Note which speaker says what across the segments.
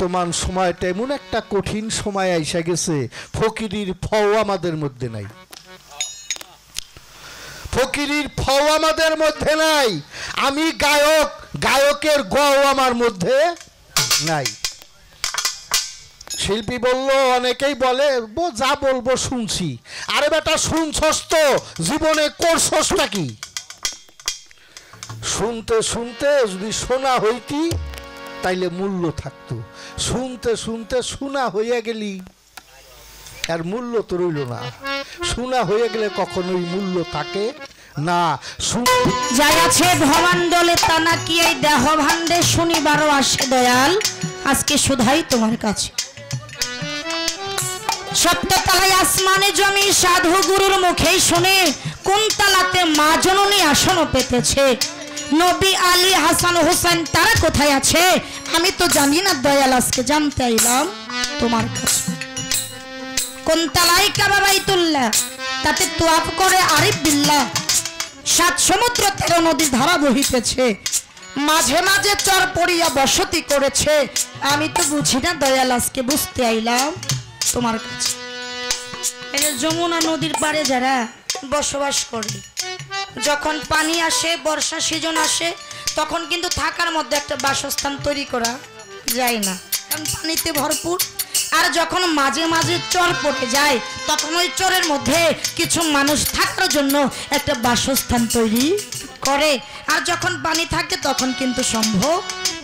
Speaker 1: বর্তমান সময়টা এমন একটা কঠিন সময় আইসা গেছে, ফকিরির ফও আমাদের মধ্যে নাই, ফকিরির ফও আমাদের মধ্যে নাই। আমি গায়ক, গায়কের গও আমার মধ্যে নাই। শিল্পী বলল, অনেকেই বলে যা বলবো শুনছি। আরে বেটা শুনছস তো, জীবনে করছসটা কি? শুনতে শুনতে যদি শোনা হইতি তাইলে মূল্য থাকতো। শুনতে শুনতে শোনা হইয়া গেলি আর মূল্য তো রইল না। শোনা হয়ে গেলে কখনোই মূল্য থাকে না।
Speaker 2: যাই আছে ভবান্ডলে তা নাকি এই দেহ ভাণ্ডে শনিবারও আসে দয়াল, আজকে শুধাই তোমার কাছে। সপ্ততলায় আসমানে জমি সাধু গুরুর মুখেই শুনে কোন তালাতে মা জননী আসন পেতেছে। নবী আলী হাসান হোসেন তারা কোথায় আছে আমি তো জানি না দয়াল, আজকে জানতে আইলাম তোমার কাছে। কোন তালাই কাবা বাইতুল্লাহ, তাতে তোয়াফ করে আরিফ বিল্লাহ। 7 সমুদ্র 13 নদী ধারা বহিতেছে, মাঝে মাঝে চর পড়িয়া বসতি করেছে। আমি তো বুঝি না দয়াল, আজকে বুঝতে আইলাম তোমার কাছে। এই যমুনা নদীর পাড়ে যারা বসবাস করে, যখন পানি আসে, বর্ষা সিজন আসে, তখন কিন্তু থাকার মধ্যে একটা বাসস্থান তৈরি করা যায় না, কারণ পানিতে ভরপুর। আর যখন মাঝে মাঝে চর পড়ে যায়, তখন ওই চরের মধ্যে কিছু মানুষ থাকার জন্য একটা বাসস্থান তৈরি করে। আর যখন পানি থাকে তখন কিন্তু সম্ভব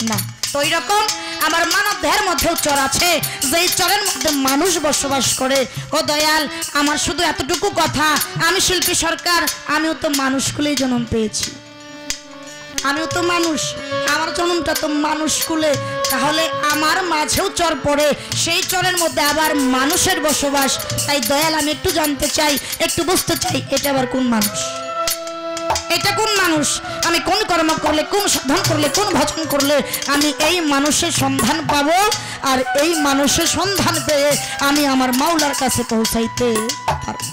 Speaker 2: না। তো ওই রকম আমার মানব দেহের মধ্যেও চর আছে, যেই চরের মধ্যে মানুষ বসবাস করে। ও দয়াল, আমার শুধু এতটুকু কথা, আমি শিল্পী সরকার, আমিও তো মানুষ কুলেই জন্ম পেয়েছি, আমিও তো মানুষ, আমার জন্মটা তো মানুষ কুলে। তাহলে আমার মাঝেও চর পড়ে, সেই চরের মধ্যে আবার মানুষের বসবাস। তাই দয়াল, আমি একটু জানতে চাই, একটু বুঝতে চাই, এটা আবার কোন মানুষ, এটা কোন মানুষ? আমি কোন কর্ম করলে, কোন সাধন করলে, কোন ভজন করলে আমি এই মানুষের সন্ধান পাবো? আর এই মানুষের সন্ধান পেয়ে আমি আমার মাওলার কাছে পৌঁছাইতে পারবো।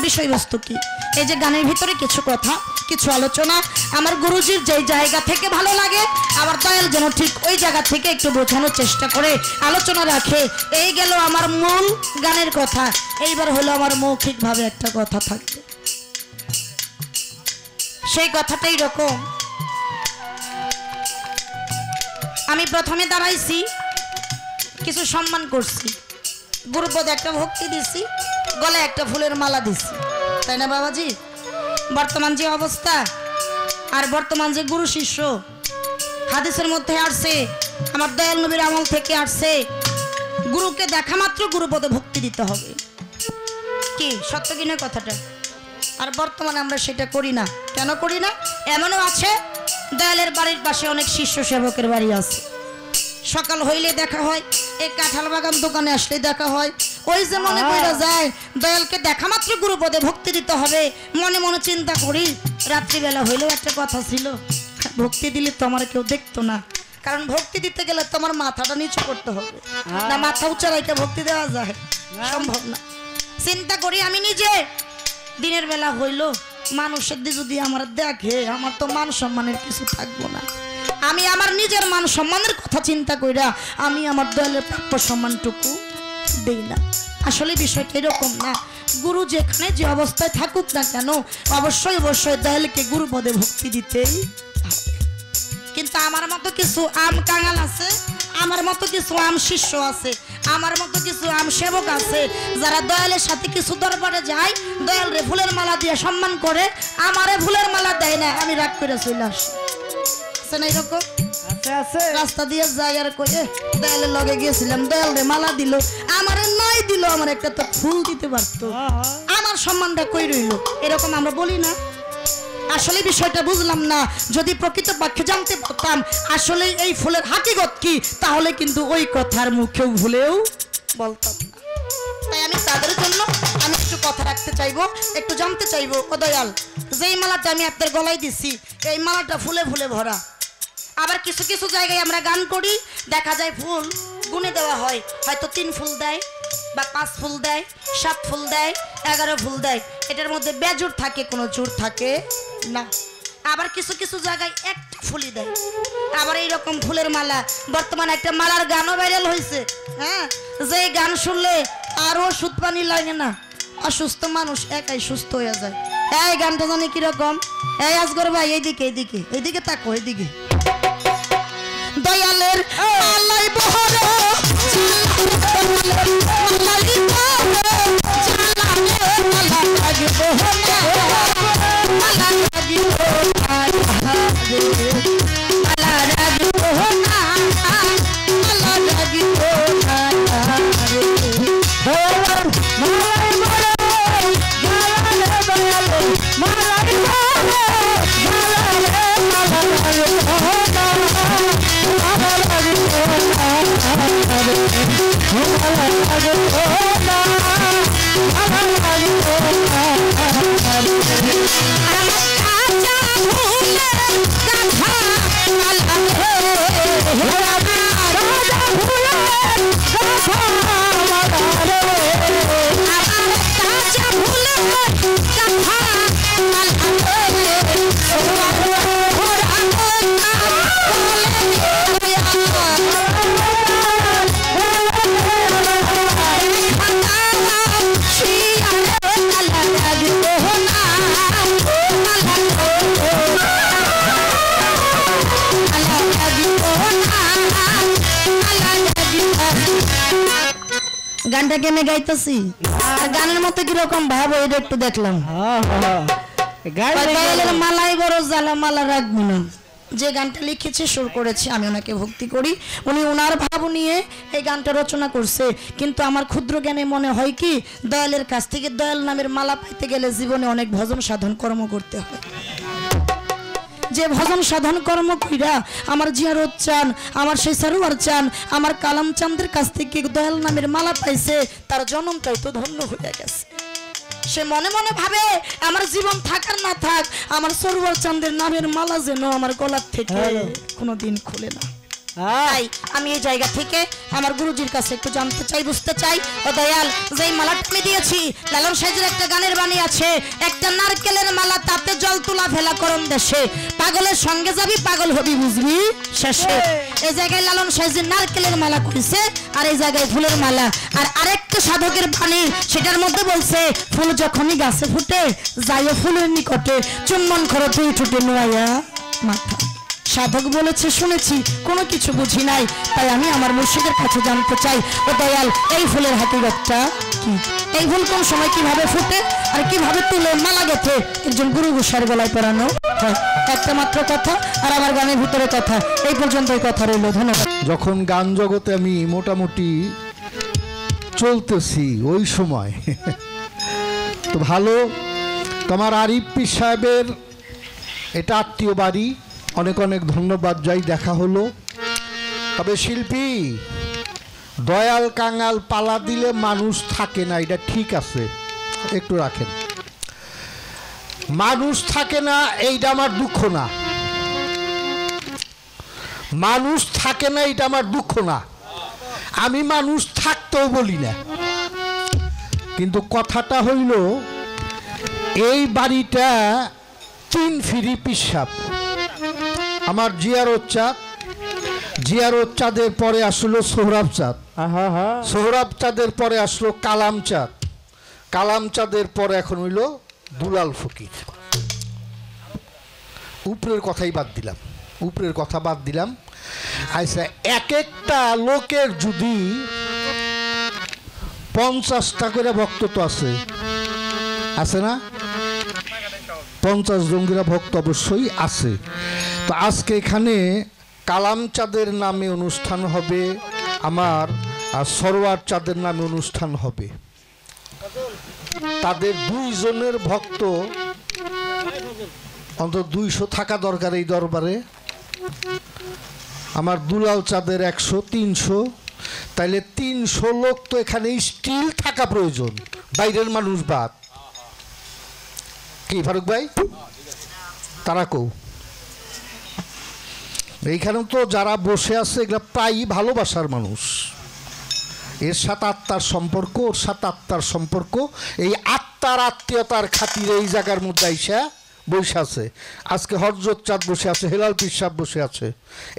Speaker 2: বিষয়বস্তু কি? এই যে গানের ভিতরে কিছু কথা, কিছু আলোচনা আমার গুরুজির যেই জায়গা থেকে ভালো লাগে, আমার দয়াল যেন ঠিক ওই জায়গা থেকে একটু বোঝানোর চেষ্টা করে আলোচনা রাখে। এই গেল আমার মূল গানের কথা। এইবার হলো আমার মৌখিকভাবে একটা কথা থাকবে, সেই কথাটাই রকম। আমি প্রথমে দাঁড়াইছি, কিছু সম্মান করছি, গুরুপদে একটা ভক্তি দিছি, গলায় একটা ফুলের মালা দিছি, তাই না বাবাজি? বর্তমান যে অবস্থা, আর বর্তমান যে গুরু শিষ্য, হাদিসের মধ্যে আসছে, আমার দয়াল নবীর আমল থেকে আসছে, গুরুকে দেখা মাত্র গুরুপদে ভক্তি দিতে হবে। কি সত্য কিনা কথাটা? আর বর্তমানে আমরা সেটা করি না। কেন করি না? এমনও আছে দয়ালের বাড়ির পাশে অনেক শিষ্য সেবকের বাড়ি আছে, সকাল হইলে দেখা হয়, এই কাঁঠাল বাগান দোকানে আসলে দেখা হয়। ওই যে মনে করা যায় দয়ালকে দেখা মাত্র গুরুপদে ভক্তি দিতে হবে, মনে মনে চিন্তা করি, রাত্রিবেলা হইলেও একটা কথা ছিল, ভক্তি দিলে তো আমার কেউ দেখতো না, কারণ ভক্তি দিতে গেলে তোমার মাথাটা নিচু করতে হবে, না মাথা উঁচা রাইতে ভক্তি দেওয়া যায়? সম্ভব না। চিন্তা করি আমি নিজে, দিনের বেলা হইল মানুষের দিয়ে যদি আমার দেখে, আমার তো মান সম্মানের কিছু থাকবো না। আমি আমার নিজের মান সম্মানের কথা চিন্তা কইরা আমি আমার দয়ালের প্রাপ্য সম্মানটুকু দেই না। আসলে বিষয়টা এরকম না। গুরু যেখানে যে অবস্থায় থাকুক না কেন, অবশ্যই অবশ্যই দয়ালকে গুরুপদে ভক্তি দিতেই হবে। কিন্তু আমার মতো কিছু আম কাঙাল আছে, আমার মতো কিছু আম শিষ্য আছে, আমার মতো কিছু আম সেবক আছে, যারা দয়ালের সাথে কিছু দরবারে যায়, দয়াল রে ফুলের মালা দিয়ে সম্মান করে, আমারে ফুলের মালা দেয় না, আমি রাগ করে চলে আসি। আছে না এরকম? রাস্তা দিয়ে যাই আর কয়ে দয়ালের লগে গিয়েছিলাম, দয়াল রে মালা দিল, আমারে নাই দিল, আমার একটা তো ফুল দিতে পারতো, আমার সম্মানটা কই রইল? এরকম আমরা বলি না। আসলে বিষয়টা বুঝলাম না। যদি প্রকৃত পক্ষে জানতে পারতাম আসলে এই ফুলের হাকিকত কি, তাহলে কিন্তু ওই কথার মুখেও ভুলেও বলতাম না। তাই আমি তাদের জন্য আমি একটু কথা রাখতে চাইবো, একটু জানতে চাইবো। ও দয়াল, যেই মালাটা আমি আপনার গলায় দিছি, এই মালাটা ফুলে ফুলে ভরা। আবার কিছু কিছু জায়গায় আমরা গান করি, দেখা যায় ফুল গুনে দেওয়া হয়, হয়তো 3 ফুল দেয় বা 5 ফুল দেয়, 7 ফুল দেয়, 11 ফুল দেয়। এটার মধ্যে বেজোড় থাকে, কোনো জোর থাকে না। আবার কিছু কিছু জায়গায় একটা ফুলই দেয়। আবার এইরকম ফুলের মালা, বর্তমানে একটা মালার গানও ভাইরাল হয়েছে, হ্যাঁ, যে গান শুনলে আর ওষুধ পানি লাগে না, অসুস্থ মানুষ একাই সুস্থ হয়ে যায়। এই গানটা জানি কিরকম, এই আজগর ভাই এইদিকে এইদিকে এইদিকে তাকো, এইদিকে। দয়ালের আল্লাহ বহরে গানটা কেমনে গাইতেছি আর গানের মতো কিরকম ভাব এটা একটু দেখলাম। মালাই বড় জ্বালা, মালা রাখবো না। যে গানটা লিখেছে সুর করেছে আমি ওনাকে ভক্তি করি, উনি ওনার ভাব নিয়ে এই গানটা রচনা করছে। কিন্তু আমার ক্ষুদ্র জ্ঞানে মনে হয় কি, দয়ালের কাছ থেকে দয়াল নামের মালা পাইতে গেলে জীবনে অনেক ভজন সাধন কর্ম করতে হয়। যে ভজন সাধন কর্ম কইরা আমার জিয়ারত চান, আমার সেই সারোয়ার চান, আমার কালাম চাঁদের কাছ থেকে দয়াল নামের মালা পাইছে, তার জন্মটাই তো ধন্য হয়ে গেছে। সে মনে মনে ভাবে আমার জীবন থাকার না থাক, আমার সরোয়ার চাঁদের নামের মালা যেন আমার গলার থেকে কোনোদিন খুলে না। তাই আমি এই জায়গা থেকে আমার গুরুজির কাছে একটু জানতে চাই, বুঝতে চাই, ও দয়াল, যেই মালাটা আমি দিয়েছি, লালন সাইজের একটা গানের বাণী আছে, একটা নারকেলের মালা তাতে জল তোলা ফেলা করম দেশে, পাগলের সঙ্গে যাবি পাগল হবি বুঝবি শেষে। এই জায়গায় লালন সাইজের নারকেলের মালা করেছে, আর এই জায়গায় ফুলের মালা। আর আরেকটা সাধকের বাণী, সেটার মধ্যে বলছে, ফুল যখনই গাছে ফুটে যাইও ফুলের নিকটে, চুম্বন করো তুই ঠুটে নোয়া মাথা। সাধক বলেছে শুনেছি, কোনো কিছু বুঝি নাই, তাই আমি আমার মুর্শিদের কাছে জানতে চাই, ও দয়াল, এই ফুলের হাকিকতটা কি? এই ফুল কোন সময় কিভাবে ফুটে আর কিভাবে তুলে মালা গেথে একজন গুরু গোসাইয়ের গলায় পরানো হয়? একটা মাত্র কথা আর আমার গানের ভিতরে কথা, এই পর্যন্তই কথা রইল। ধন্যবাদ।
Speaker 1: যখন গান জগতে আমি মোটামুটি চলতেছি ওই সময় তো ভালো, তোমার আরিফ পীর সাহেবের এটা আত্মীয় বাড়ি, অনেক অনেক ধন্যবাদ, যাই দেখা হলো। তবে শিল্পী, দয়াল কাঙাল পালা দিলে মানুষ থাকে না, এটা ঠিক আছে, একটু রাখেন। মানুষ থাকে না এইটা আমার দুঃখ না, মানুষ থাকে না এটা আমার দুঃখ না, আমি মানুষ থাকতেও বলি না। কিন্তু কথাটা হইল, এই বাড়িটা 3 ফিরি পিসাব। আমার জিয়ারত চাঁদ, জিয়ারত চাঁদের পরে আসলো সোহরাব চাঁদ, সোহরাব চাঁদের পরে আসলো কালাম চাঁদ, কালাম চাঁদের পরে এখন হইল দুলাল ফকির। উপরের কথাই বাদ দিলাম, উপরের কথা বাদ দিলাম। আচ্ছা, এক একটা লোকের যদি 50টা করে ভক্ত তো আছে, আছে না? 50 জঙ্গিরা ভক্ত অবশ্যই আছে। তো আজকে এখানে কালাম চাঁদের নামে অনুষ্ঠান হবে, আমার সরোয়ার চাঁদের নামে অনুষ্ঠান হবে। তাদের 2 জনের ভক্ত অন্তত 200 থাকা দরকার এই দরবারে। আমার দুলাল চাঁদের 100, 300, তাইলে 300 লোক তো এখানে স্টিল থাকা প্রয়োজন, বাইরের মানুষ বাদ। কি ফারুক ভাই, তারা কও এইখানে তো যারা বসে আছে এগুলা প্রায়ই ভালোবাসার মানুষ, এর সাথে আত্মার সম্পর্ক, ওর সাথে আত্মার সম্পর্ক, এই আত্মার আত্মীয়তার খাতিরে এই জায়গার মধ্যে আইসা বসে আছে, আজকে হযরত চাঁদ বসে আছে, হেলাল পীর সাহেব বসে আছে।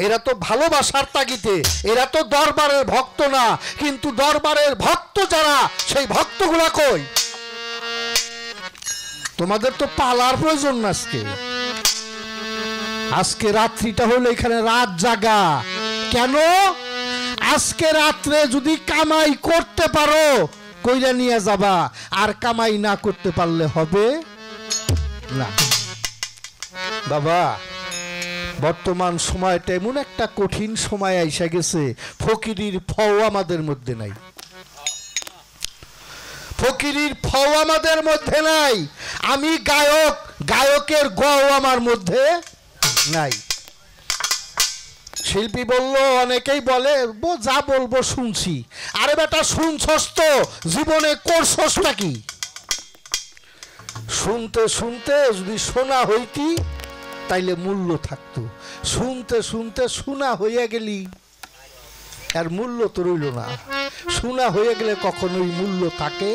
Speaker 1: এরা তো ভালোবাসার তাগিদে, এরা তো দরবারের ভক্ত না, কিন্তু দরবারের ভক্ত যারা, সেই ভক্তগুলা কই? তোমাদের তো পালার প্রয়োজন না। আজকে রাত্রিটা হলো এখানে রাত জাগা। কেন? আজকে রাত্রে যদি কামাই করতে পারো কইরা নিয়ে যাবা, আর কামাই না করতে পারলে হবে না। বাবা, বর্তমান সময়টা এমন একটা কঠিন সময় আইসা গেছে, ফকিরির ফও আমাদের মধ্যে নাই। ফকিরির ফও আমাদের মধ্যে নাই। আমি গায়ক, গায়কের গও আমার মধ্যে নাই। শিল্পী বলল, অনেকেই বলে যা বলবো শুনছি। আরে বেটা, শুনছস তো, জীবনে করছসটা কি? শুনতে শুনতে যদি শোনা হইতি তাইলে মূল্য থাকতো। শুনতে শুনতে শোনা হইয়া গেলি, আর মূল্য তো রইল না। শোনা হয়ে গেলে কখনোই মূল্য থাকে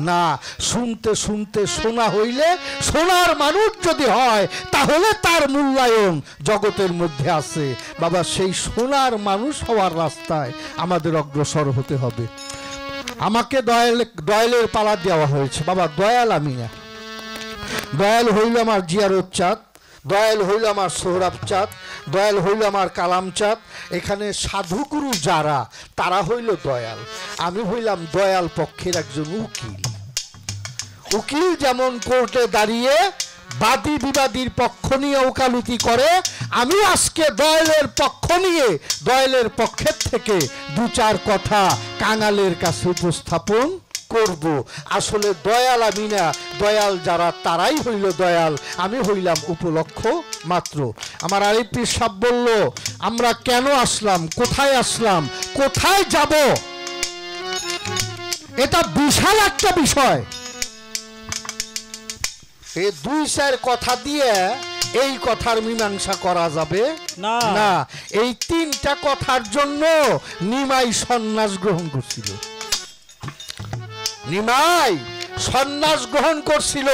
Speaker 1: না। শুনতে শুনতে শোনা হইলে, শোনার মানুষ যদি হয় তাহলে তার মূল্যায়ন জগতের মধ্যে আছে। বাবা, সেই শোনার মানুষ হওয়ার রাস্তায় আমাদের অগ্রসর হতে হবে। আমাকে দয়ালের পালা দেওয়া হয়েছে। বাবা, দয়াল আমি না। দয়াল হইল আমার জিয়ারত চাঁদ, দয়াল হইল আমার সোহরাব চাঁদ, দয়াল হইল আমার কালাম চাঁদ। এখানে সাধুগুরু যারা, তারা হইল দয়াল। আমি হইলাম দয়াল পক্ষের একজন উকিল। উকিল যেমন কোর্টে দাঁড়িয়ে বাদী বিবাদীর পক্ষ নিয়ে ওকালতি করে, আমি আজকে দয়ালের পক্ষ নিয়ে, দয়ালের পক্ষের থেকে দু চার কথা কাঙালের কাছে উপস্থাপন করব। আসলে দয়াল আমি না, দয়াল যারা তারাই হইল দয়াল, আমি হইলাম উপলক্ষ মাত্র। আমার আরিফ পীর সাহেব বলল, আমরা কেন আসলাম, কোথায় আসলাম, কোথায় যাব, এটা বিশাল একটা বিষয়। এই দুই চার কথা দিয়ে এই কথার মীমাংসা করা যাবে না। এই তিনটা কথার জন্য নিমাই সন্ন্যাস গ্রহণ করছিল। নিমাই সন্ন্যাস গ্রহণ করছিল।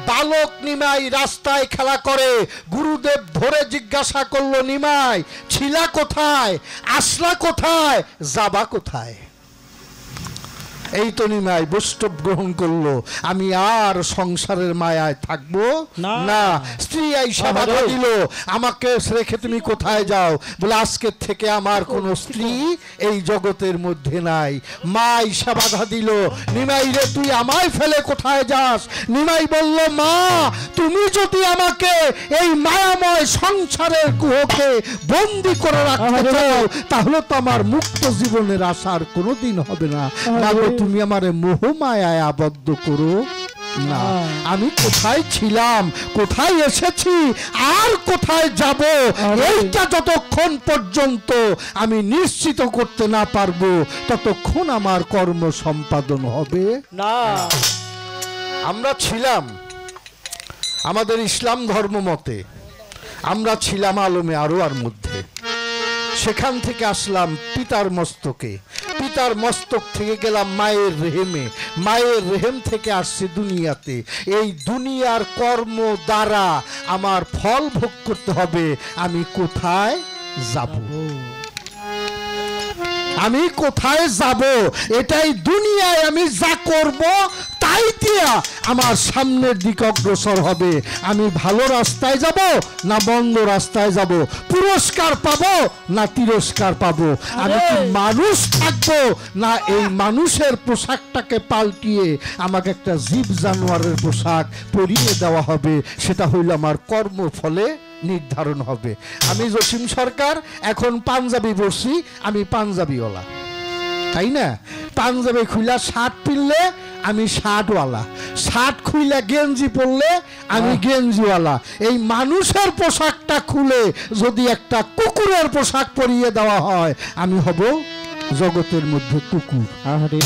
Speaker 1: বালক নিমাই রাস্তায় খেলা করে, গুরুদেব ধরে জিজ্ঞাসা করলো, নিমাই ছিলা কোথায়, আসলা কোথায়, যাবা কোথায়? এই তো নিমাই বৈষ্ণব গ্রহণ করলো। আমি আর সংসারের মায়ায় থাকবো না। স্ত্রী আইসা বাধা দিল, আমাকে রেখে তুমি কোথায় যাও? বলে, আজকের থেকে আমার কোনো স্ত্রী এই জগতের মধ্যে নাই। মা আইসা বাধা দিল, নিমাই রে তুই আমায় ফেলে কোথায় যাস? নিমাই বলল, মা তুমি যদি আমাকে এই মায়াময় সংসারের কুহকে বন্দি করে রাখতে চাও, তাহলে তো আমার মুক্ত জীবনের আশার কোনোদিন হবে না। তুমি আমারে মোহ মায়ায় আবদ্ধ করো না। আমি কোথায় ছিলাম, কোথায় এসেছি, আর কোথায় যাব, এইটা যতক্ষণ পর্যন্ত আমি নিশ্চিত করতে না পারবো, ততক্ষণ আমার কর্ম সম্পাদন হবে না। আমরা ছিলাম আমাদের ইসলাম ধর্ম মতে, আমরা ছিলাম আলমে আরওয়ার মধ্যে। সেখান থেকে আসলাম পিতার মস্তকে, পিতার মস্তক থেকে গেলাম মায়ের রেহেমে, মায়ের রেহেম থেকে আসছে দুনিয়াতে। এই দুনিয়ার কর্ম দ্বারা আমার ফল ভোগ করতে হবে। আমি কোথায় যাব, আমি কোথায় যাব, এটাই দুনিয়ায় আমি যা করব তাই দিয়া আমার সামনের দিকে অগ্রসর হবে। আমি ভালো রাস্তায় যাব না বন্ধ রাস্তায় যাব, পুরস্কার পাবো না তিরস্কার পাবো, আমি কি মানুষ থাকবো না এই মানুষের পোশাকটাকে পাল্টিয়ে আমাকে একটা জীব জানোয়ারের পোশাক পরিয়ে দেওয়া হবে। সেটা হইল আমার কর্মফলে নির্ধারণ হবে। আমি জসিম সরকার, এখন পাঞ্জাবি বসি, আমি পাঞ্জাবিওয়ালা, তাই না? পাঞ্জাবি খুইলা শার্ট পিনলে আমি শার্টওয়ালা, শার্ট খুইলা গেঞ্জি পরলে আমি গেঞ্জিওয়ালা। এই মানুষের পোশাকটা খুলে যদি একটা কুকুরের পোশাক পরিয়ে দেওয়া হয়, আমি হব জগতের মধ্যে কুকুর।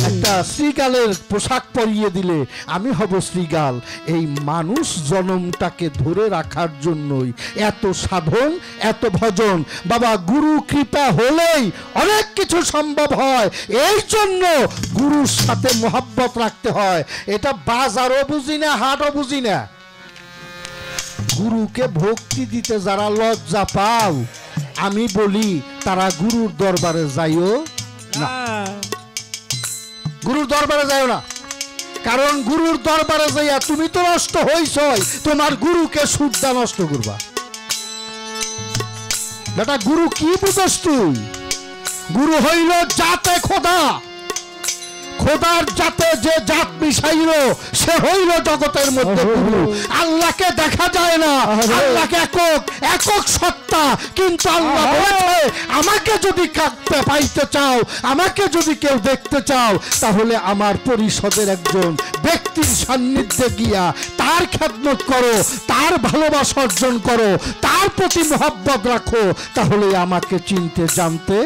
Speaker 1: একটা শ্রীগালের পোশাক পরিয়ে দিলে আমি হব শ্রীগাল। এই মানুষ জনমটাকে ধরে রাখার জন্যই এত সাধন, এত ভজন। বাবা, গুরু কৃপা হলেই অনেক কিছু সম্ভব হয়। এই জন্য গুরুর সাথে মোহাব্বত রাখতে হয়। এটা বাজারও বুঝি না, হাটও বুঝি না। গুরুকে ভক্তি দিতে যারা লজ্জা পাও, আমি বলি তারা গুরুর দরবারে যাইও না, গুরুর দরবারে যাইও না। কারণ গুরুর দরবারে যাইয়া তুমি তো নষ্ট হইছই, তোমার গুরুকে শুদ্ধা নষ্ট করবা। বেটা গুরু কি বুঝস তুই? গুরু হইল জাতে খোদা, খোদার জাতে যে জাত মিশাইল সে হইল জগতের মধ্যে গুরু। আল্লাহকে দেখা যায় না, আল্লাহকে একক একক সত্তা, কিন্তু আল্লাহ বলেছে আমাকে যদি কাঁদতে পাইতে চাও, আমাকে যদি কেউ দেখতে চাও, তাহলে আমার পরিষদের একজন ব্যক্তির সান্নিধ্যে গিয়া তার খেদমত করো, তার ভালোবাসা অর্জন করো, তার প্রতি মহব্বত রাখো, তাহলে আমাকে চিনতে জানতে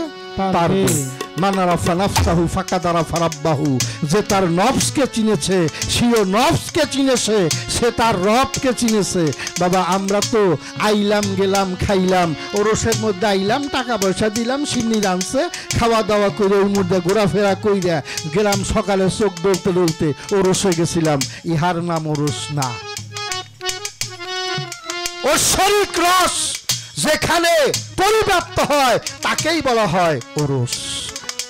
Speaker 1: পারবে। মানারাফা নাফসাহু ফাকাদারাফা রাব্বাহু, যে তার নফসকে চিনেছে সেও নফসকে চিনেছে, সে তার রবকে চিনেছে। বাবা আমরা তো আইলাম গেলাম খাইলাম, ওরসের মধ্যে আইলাম, টাকা পয়সা দিলাম, সিন্নি রানছে, খাওয়া দাওয়া করে ওর মধ্যে ঘোরাফেরা কইরা গেলাম, সকালে চোখ ডলতে ডলতে ওরসে গেছিলাম। ইহার নাম ওরস না। ঐশ্বরিক রস যেখানে পরিব্যাপ্ত হয় তাকেই বলা হয় ওরস।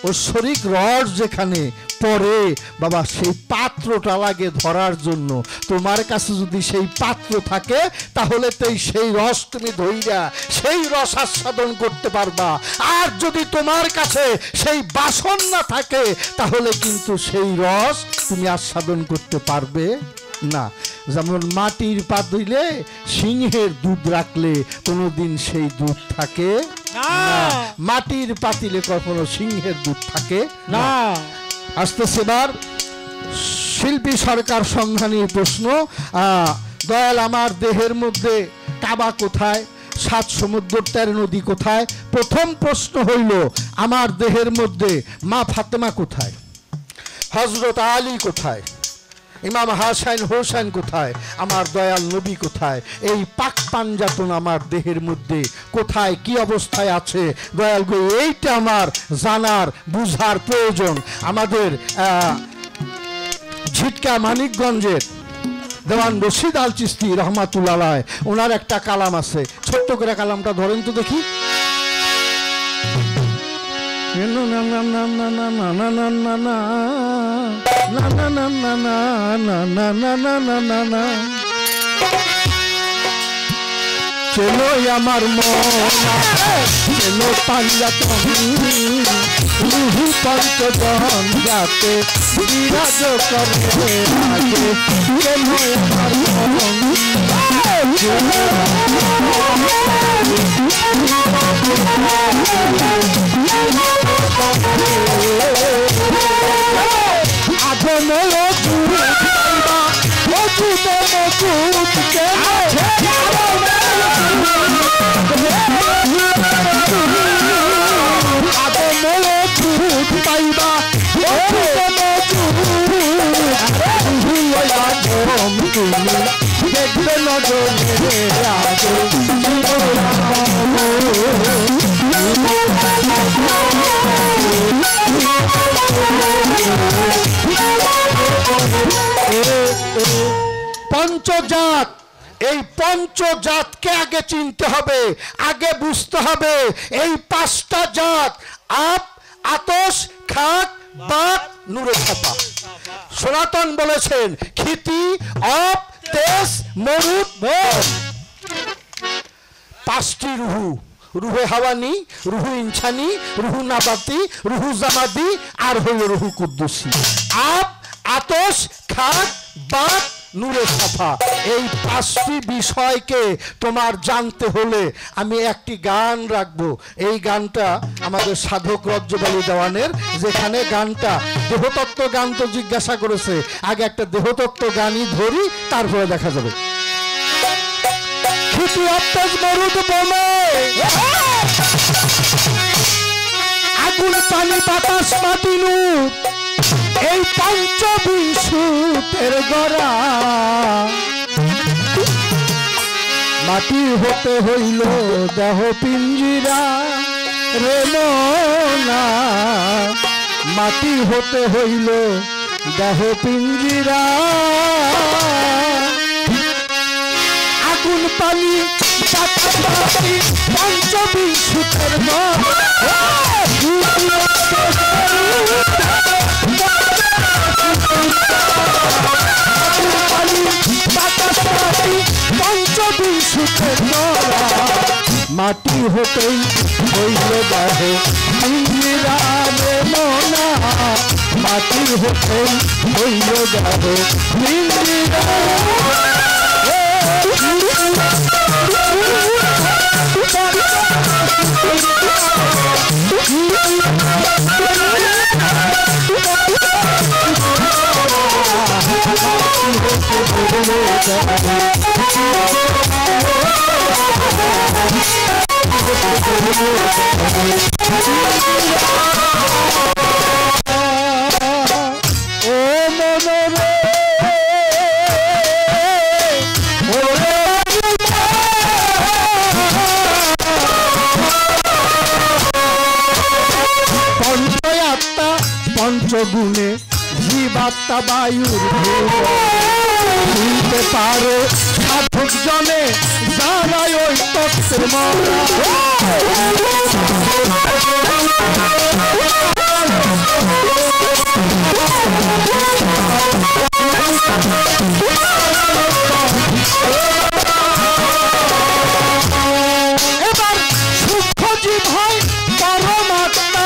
Speaker 1: ঐশ্বরিক রস যেখানে পরে বাবা, সেই পাত্রটা লাগে ধরার জন্য। তোমার কাছে যদি সেই পাত্র থাকে তাহলে তো সেই রস তুমি ধইরা সেই রস আস্বাদন করতে পারবা। আর যদি তোমার কাছে সেই বাসন না থাকে তাহলে কিন্তু সেই রস তুমি আস্বাদন করতে পারবে না। যেমন মাটির পাতিলে সিংহের দুধ রাখলে কোনোদিন সেই দুধ থাকে না, মাটির পাতিলে কখনো সিংহের দুধ থাকে না। আসতেছে এবার শিল্পী সরকার সন্ধানীর প্রশ্ন। দয়াল আমার দেহের মধ্যে কাবা কোথায়, 7 সমুদ্র 13 নদী কোথায়? প্রথম প্রশ্ন হইল আমার দেহের মধ্যে মা ফাতেমা কোথায়, হযরত আলী কোথায়, ইমাম হাসান হোসেন কোথায়, আমার দয়াল নবী কোথায়? এই পাক পাঞ্জাতন আমার দেহের মধ্যে কোথায়, কি অবস্থায় আছে দয়াল গো, এইটা আমার জানার বুঝার প্রয়োজন। আমাদের ঝিটকা মানিকগঞ্জের দেওয়ান রশিদ আল চিশতি রহমাতুল্লাহ আলাইহি, ওনার একটা কালাম আছে, ছোট্ট করে কালামটা ধরেন তো দেখি। চলো আমার চলো পাঞ্জাতন রুহু পঞ্চজন যাতে বিরাজ করে আগে, চলো আমার দেখবে নজরে পঞ্চজাত, এই পঞ্চজাতকে আগে চিনতে হবে, আগে বুঝতে হবে। এই 5টা জাত আপ, আতশ, খাক, বাক, নূরে ছাপা। সনাতন বলেছেন ক্ষিতি, অপ, তেজ, মরুদ, ভোগ। 5টি রুহু, রুহে হাওয়ানি, রুহু ইনসানি, রুহু নাবাতি, রুহু জামাদি, আর হইল রুহু কুদ্দুসি। আপ, আতশ, খাক, বাক, নূরে সাফা। এই 5টি বিষয়কে তোমার জানতে হলে আমি একটি গান রাখবো। এই গানটা আমাদের সাধক রজ্জবালী দেওয়ানের, যেখানে গানটা দেহতত্ত্ব গান তো জিজ্ঞাসা করেছে, আগে একটা দেহতত্ত্ব গানই ধরি, তারপরে দেখা যাবে। ক্ষিতি অত্যাজ মরুদ বনে, আগুন পানি বাতাস মাটি নূর, এই পঞ্চবিংশুতের গড়া। মাটি হতে হইল দেহ পিঞ্জিরা রে মনা, মাটি হতে হইল দেহ পিঞ্জিরা। আগুন পানি পঞ্চবিংশুতের পঞ্চবিংশুতের মাটি হতেই হইল দেহ ইন্দিরারে মনা মাটি হতেই হইল দেহ ইন্দিরা পঞ্চগুণে জীবাত্মা বায়ুর শুনতে পারো সাধক জনে যারাই ওই তত্ত্বের এবার সূক্ষ্ম জীব হয় পরমাত্মা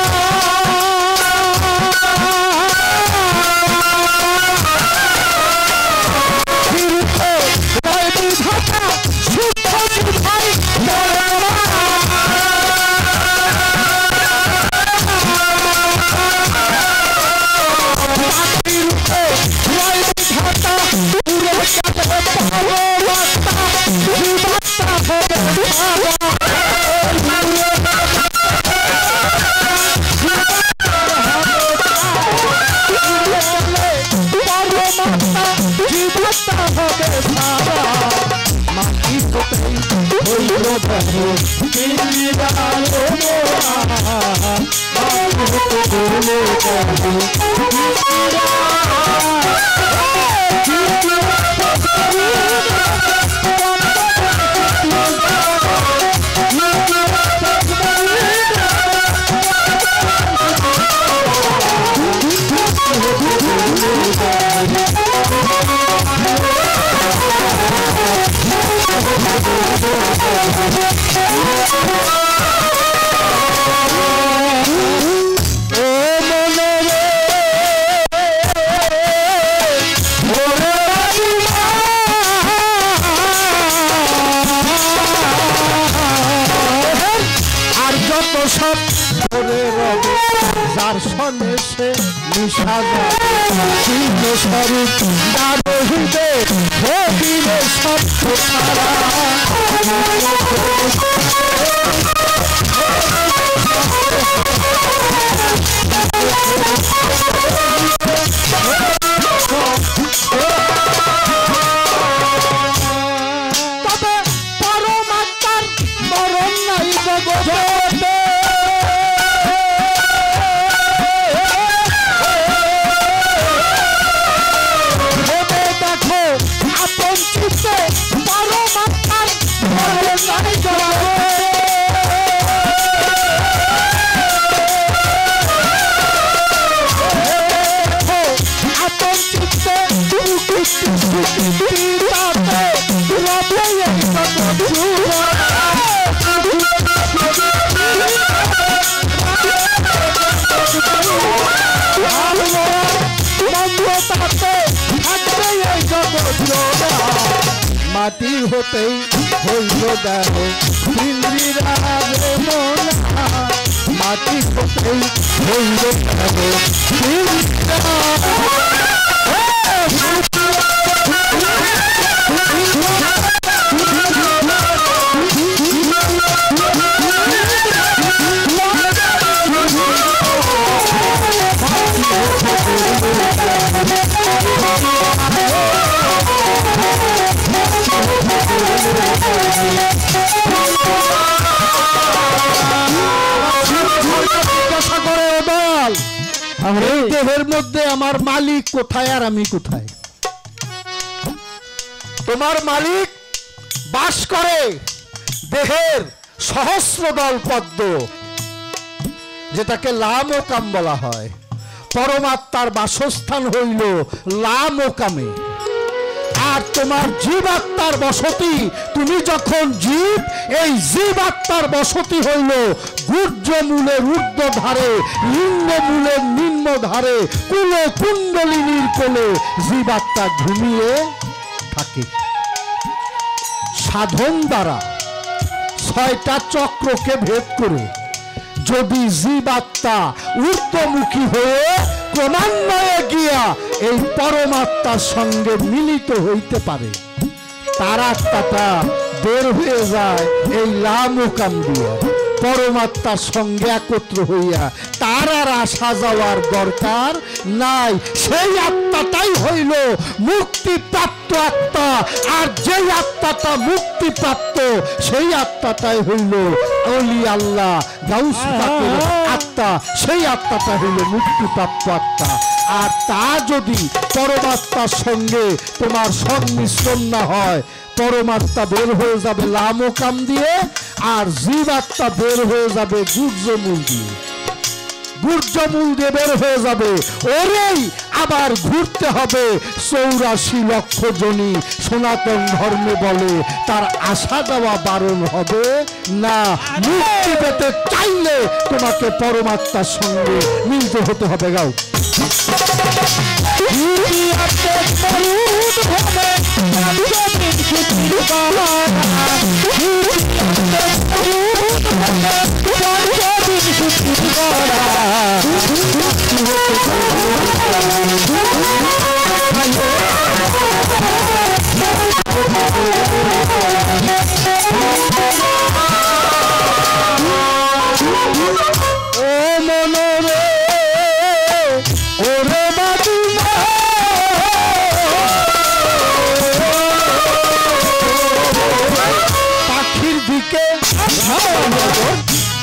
Speaker 1: যার সনে সে নিশা সিংহ স্বরূপ তার হৃদে ভবিলে সব তবে পরমাত্মার মরণ নাই জগতে মাটি হতেই হইল দেহ ইন্দিরারে মনা মাটি হতেই হইল দেহ দেহের মধ্যে আমার মালিক কোথায় আর আমি কোথায়? তোমার মালিক বাস করে দেহের সহস্রদল পদ্ম, যেটাকে লামকাম বলা হয়। পরমাত্মার বাসস্থান হইল লামকামে। আর তোমার জীবাত্মার বসতি, তুমি যখন জীব, এই জীবাত্মার বসতি হইল গুর্জ মূলের ঊর্ধ্ব ধারে, লিঙ্গ মূলের নিম্ন ধারে, কুল কুণ্ডলিনীর কোলে জীবাত্মা ঘুমিয়ে থাকে। সাধন দ্বারা 6টা চক্রকে ভেদ করে যদি জীবাত্মা ঊর্ধ্বমুখী হয়ে ক্রমান্বয়ে গিয়া এই পরমাত্মার সঙ্গে মিলিত হইতে পারে, তার আত্মাটা বের হয়ে যায় এই লামকাম দিয়া, পরমাত্মার সঙ্গে একত্র হইয়া। তার আর আসা যাওয়ার দরকার নাই। সেই আত্মাটাই হইল মুক্তিপ্রাপ্ত আত্মা। আর যেই আত্মাটা মুক্তিপ্রাপ্ত, সেই আত্মাটাই হইল ওলি আল্লাহ গাউস পাকের আত্মা। সেই আত্মাটা হইল মুক্তিপ্রাপ্ত আত্মা। আর তা যদি পরমাত্মার সঙ্গে তোমার সংমিশ্রণ না হয়, পরমাত্মা বের হয়ে যাবে লামকাম দিয়ে, আর জীবাত্মা বের হয়ে যাবে গুর্জমূল দিয়ে। গুর্জমূল দিয়ে বের হয়ে যাবে। ওরেই আবার ঘুরতে হবে 84 লক্ষ জনি। সনাতন ধর্মে বলে তার আসা যাওয়া বারণ হবে না। মুক্তি পেতে চাইলে তোমাকে পরমাত্মার সঙ্গে মিলিত হতে হবে। গাও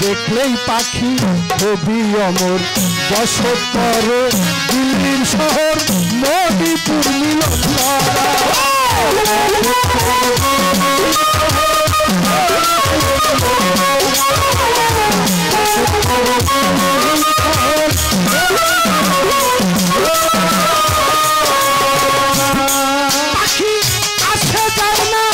Speaker 1: দেখলেই পাখি হবি অমর, বসত করে দিল্লির শহর মদিপুর মিলন। পাখি আসে যায় না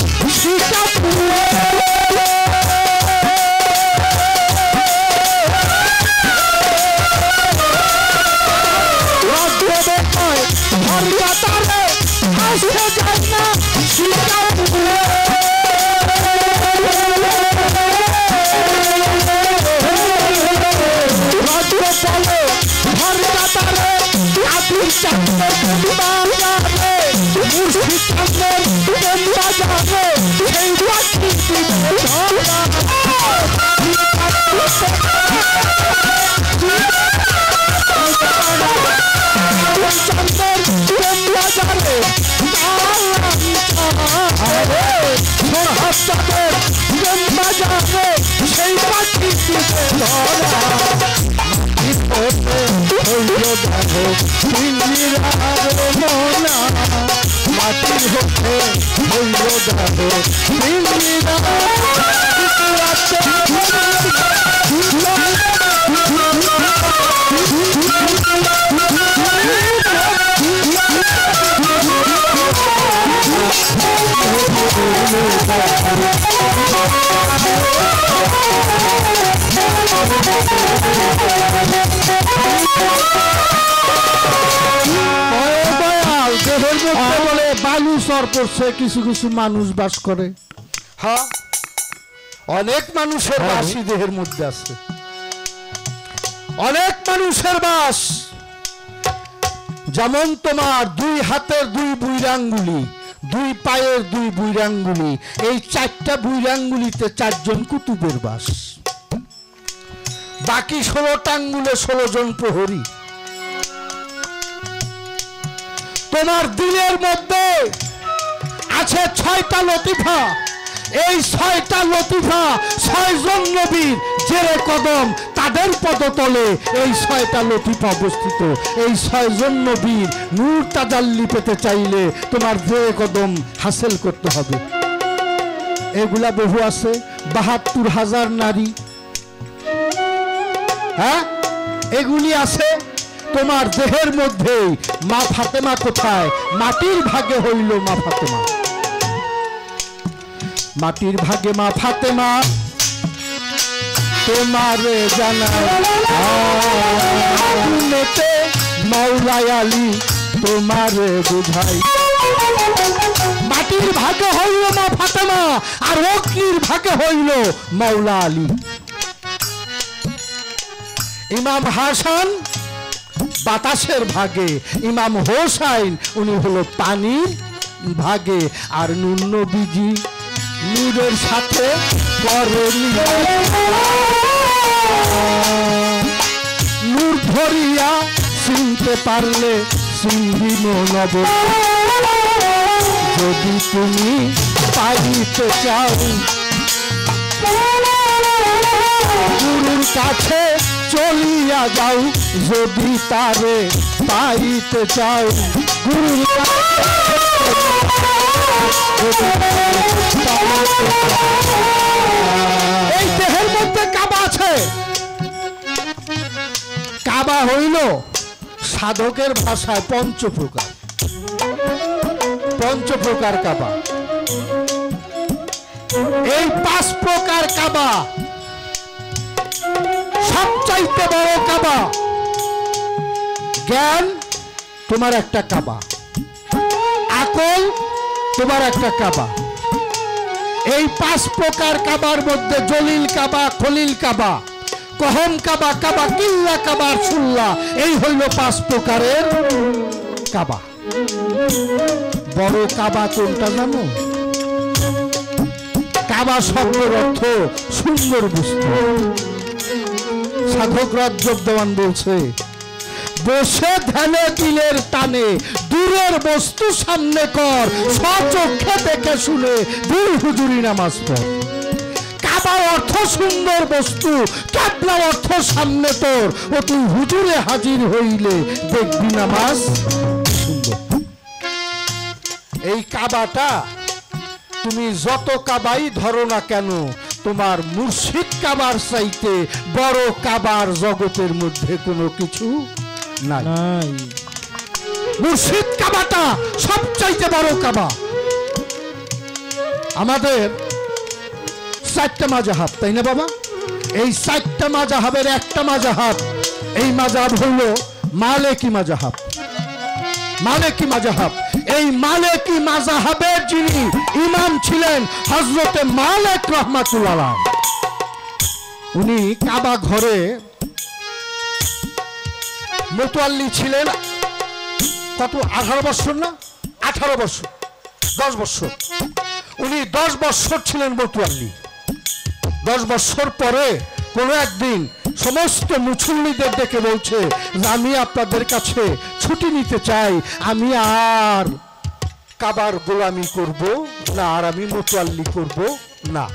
Speaker 1: কিছু কিছু মানুষ বাস করে। হ্যাঁ, অনেক মানুষের বাসই দেহের মধ্যে আছে। অনেক মানুষের বাস, যেমন তোমার 2 হাতের 2 বুইরাঙ্গুলি, 2 পায়ের 2 বুইরাঙ্গুলি, এই 4টা বুইরাঙ্গুলিতে 4 জন কুতুবের বাস। বাকি 16টা আঙ্গুলে 16 জন প্রহরী। তোমার দিলের মধ্যে আছে 6টা লতিফা। এই 6টা লতিফা 6 জন নবীর জেরে কদম, তাদের পদতলে এই 6টা লতিফা অবস্থিত। এই 6 জন নবীর নূর তাজাল্লি পেতে চাইলে তোমার জেরে কদম হাসিল করতে হবে। এগুলা বহু আছে, ৭২,০০০ নারী, হ্যাঁ এগুলি আছে তোমার দেহের মধ্যে। মা ফাতেমা কোথায়? মাটির ভাগে হইল মা ফাতেমা, মাটির ভাগে মা ফাতেমা তোমারে জানাই, আগুনেতে মাওলাই আলী তোমারে বুঝাই। মাটির ভাগে হইল মা ফাতেমা আর অগ্নির ভাগে হইল মাওলা আলী। ইমাম হাসান বাতাসের ভাগে, ইমাম হোসাইন উনি হলো পানির ভাগে, আর নূর নবীজি নূরের সাথে করে নূর ধরিয়া চিনতে পারলে চিন্দিন নব। যদি তুমি পাইতে চাও গুরুর কাছে চলিয়া যাও, যদি তারে পাইতে চাও গুরুর কাছে। এই দেহের মধ্যে কাবা আছে। কাবা হইল সাধকের ভাষায় পঞ্চপ্রকার, পঞ্চপ্রকার কাবা। এই 5 প্রকার কাবা সবচাইতে বড় কাবা। জ্ঞান তোমার একটা কাবা, আকল তোমার একটা কাবা। এই 5 প্রকার কাবার মধ্যে জলিল কাবা, খলিল কাবা, কহম কাবা, কাবা কিল্লা, কাবা সুল্লা, এই হইল 5 প্রকারের কাবা। বড় কাবা কোনটা জানো? কাবা শব্দের অর্থ সুন্দর বস্তু। সাধক রাজ্জব দেওয়ান বলছে, বসে ধ্যানে দিলের টানে দূরের বস্তু সামনে কর, স্বচক্ষে দেখে শুনে দুই হুজুরি নামাজ পড়। কাবা অর্থ সুন্দর বস্তু, কাবলা অর্থ সামনে তোর, ও তুই হুজুরে হাজির হইলে দেখবি নামাজ সুন্দর। এই কাবাটা তুমি যত কাবাই ধরো না কেন, তোমার মুর্শিদ কাবার চাইতে বড় কাবার জগতের মধ্যে কোনো কিছু নাই। মুর্শিদ কাবাটা সবচাইতে বড় কাবা। আমাদের 4টা মাযহাব, তাই না বাবা? এই 4টা মাযহাবের একটা মাযহাব, এই মাযহাব হইল মালিকি মাযহাব। মালিকি মাযহাব, এই মালিকি মাযহাবের যিনি ইমাম ছিলেন হযরতে মালিক রাহমাতুল্লাহ আলাইহি, উনি কাবা ঘরে মুতাল্লি ছিলেন কত? 18 বছর না 18 বছর, 10 বছর। উনি 10 বছর ছিলেন মুতাল্লি। 10 বছর পরে কোনো একদিন সমস্ত মুসল্লিদের ডেকে বলছে যে আমি আপনাদের কাছে ছুটি নিতে চাই, আমি আর কাবার গোলামি করব না, আর আমি মুতাল্লি করব না।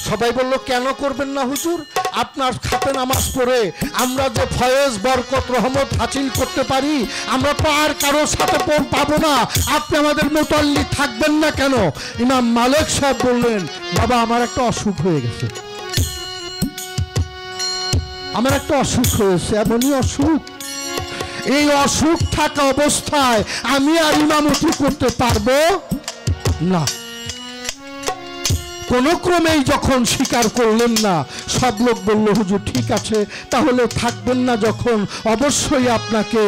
Speaker 1: সবাই বলল কেন করবেন না হুজুর? আপনার খাতে নামাজ পড়ে আমরা যে ফয়েজ বরকত রহমত হাসিল করতে পারি, আমরা তো আর কারোর সাথে পাবো না, আপনি আমাদের মুতাল্লি থাকবেন না কেন? ইমাম মালিক সাহেব বললেন, বাবা আমার একটা অসুখ হয়ে গেছে, আমার একটা অসুখ হয়েছে, এমনই অসুখ, এই অসুখ থাকা অবস্থায় আমি আর ইমামতি করতে পারবো না। কোন ক্রমেই যখন স্বীকার করলেন না, সব লোক বলল হুজুর ঠিক আছে, তাহলে থাকবেন না যখন, অবশ্যই আপনাকে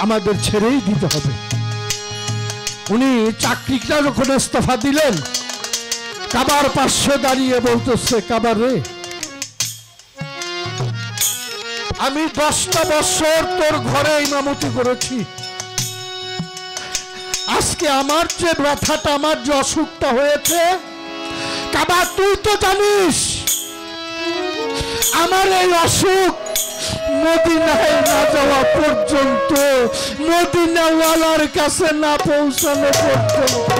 Speaker 1: আমাদের ছেড়েই দিতে হবে। উনি চাকরিটা যখন ইস্তফা দিলেন, কাবার পাশে দাঁড়িয়ে বলতেছে, কাবার রে, আমি 10টা বছর তোর ঘরে ইমামতি করেছি, আজকে আমার যে ব্যথাটা, আমার যে অসুখটা হয়েছে, কাবা তুই তো জানিস আমার এই অসুখ মদিনায় না যাওয়া পর্যন্ত, মদিনাওয়ালার কাছে না পৌঁছানো পর্যন্ত,